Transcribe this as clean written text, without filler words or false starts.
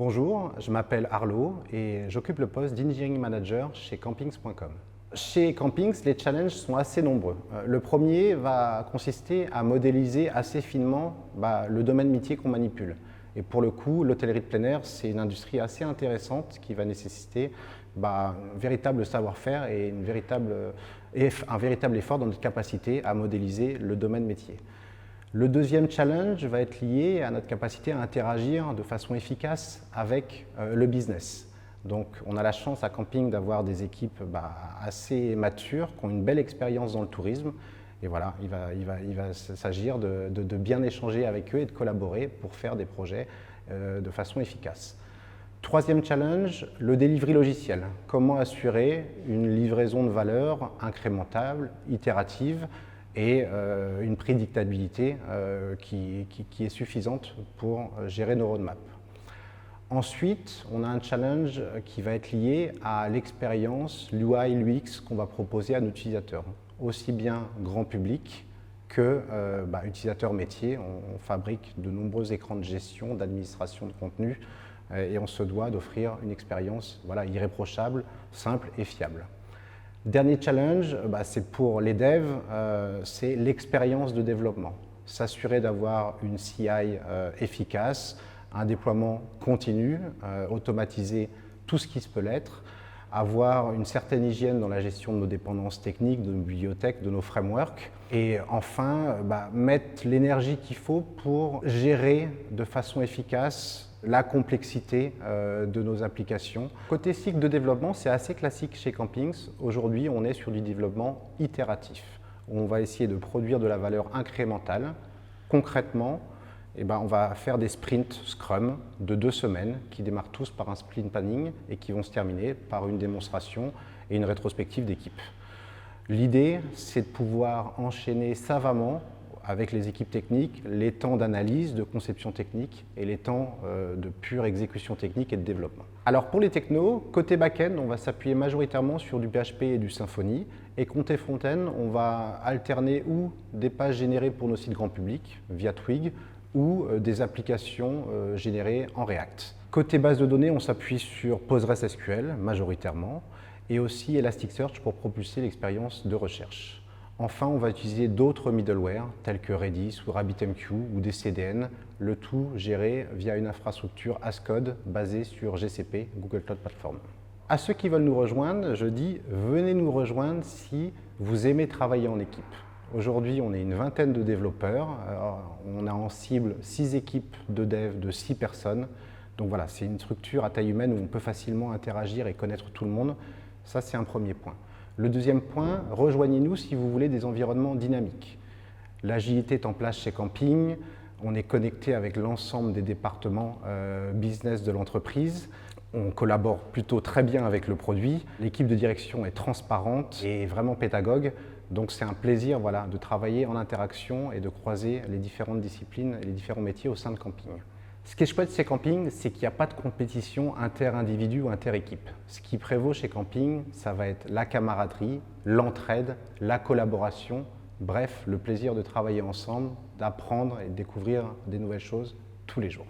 Bonjour, je m'appelle Arlo et j'occupe le poste d'Engineering Manager chez Campings.com. Chez Campings, les challenges sont assez nombreux. Le premier va consister à modéliser assez finement le domaine métier qu'on manipule. Et pour le coup, l'hôtellerie de plein air, c'est une industrie assez intéressante qui va nécessiter un véritable savoir-faire et un véritable effort dans notre capacité à modéliser le domaine métier. Le deuxième challenge va être lié à notre capacité à interagir de façon efficace avec le business. Donc on a la chance à Camping d'avoir des équipes assez matures, qui ont une belle expérience dans le tourisme. Et voilà, il va s'agir de bien échanger avec eux et de collaborer pour faire des projets de façon efficace. Troisième challenge, le delivery logiciel. Comment assurer une livraison de valeur incrémentale, itérative, et une prédictabilité qui est suffisante pour gérer nos roadmaps. Ensuite, on a un challenge qui va être lié à l'expérience, l'UI, l'UX qu'on va proposer à nos utilisateurs, aussi bien grand public que utilisateurs métiers. On fabrique de nombreux écrans de gestion, d'administration de contenu et on se doit d'offrir une expérience irréprochable, simple et fiable. Dernier challenge, c'est pour les devs, c'est l'expérience de développement. S'assurer d'avoir une CI efficace, un déploiement continu, automatiser tout ce qui se peut l'être, avoir une certaine hygiène dans la gestion de nos dépendances techniques, de nos bibliothèques, de nos frameworks, et enfin mettre l'énergie qu'il faut pour gérer de façon efficace la complexité de nos applications. Côté cycle de développement, c'est assez classique chez Campings. Aujourd'hui, on est sur du développement itératif. On va essayer de produire de la valeur incrémentale. Concrètement, on va faire des sprints Scrum de 2 semaines qui démarrent tous par un sprint planning et qui vont se terminer par une démonstration et une rétrospective d'équipe. L'idée, c'est de pouvoir enchaîner savamment avec les équipes techniques, les temps d'analyse, de conception technique et les temps de pure exécution technique et de développement. Alors pour les technos, côté back-end, on va s'appuyer majoritairement sur du PHP et du Symfony. Et côté front-end, on va alterner ou des pages générées pour nos sites grand public via Twig ou des applications générées en React. Côté base de données, on s'appuie sur PostgreSQL majoritairement et aussi Elasticsearch pour propulser l'expérience de recherche. Enfin, on va utiliser d'autres middleware tels que Redis ou RabbitMQ ou des CDN, le tout géré via une infrastructure as code basée sur GCP, Google Cloud Platform. À ceux qui veulent nous rejoindre, je dis venez nous rejoindre si vous aimez travailler en équipe. Aujourd'hui, on est une vingtaine de développeurs, on a en cible 6 équipes de dev de 6 personnes. Donc voilà, c'est une structure à taille humaine où on peut facilement interagir et connaître tout le monde. Ça, c'est un premier point. Le deuxième point, rejoignez-nous si vous voulez des environnements dynamiques. L'agilité est en place chez Camping, on est connecté avec l'ensemble des départements business de l'entreprise. On collabore plutôt très bien avec le produit. L'équipe de direction est transparente et vraiment pédagogue. Donc c'est un plaisir de travailler en interaction et de croiser les différentes disciplines et les différents métiers au sein de Camping. Ce qui est chouette chez Camping, c'est qu'il n'y a pas de compétition inter-individu ou inter-équipe. Ce qui prévaut chez Camping, ça va être la camaraderie, l'entraide, la collaboration, bref, le plaisir de travailler ensemble, d'apprendre et de découvrir des nouvelles choses tous les jours.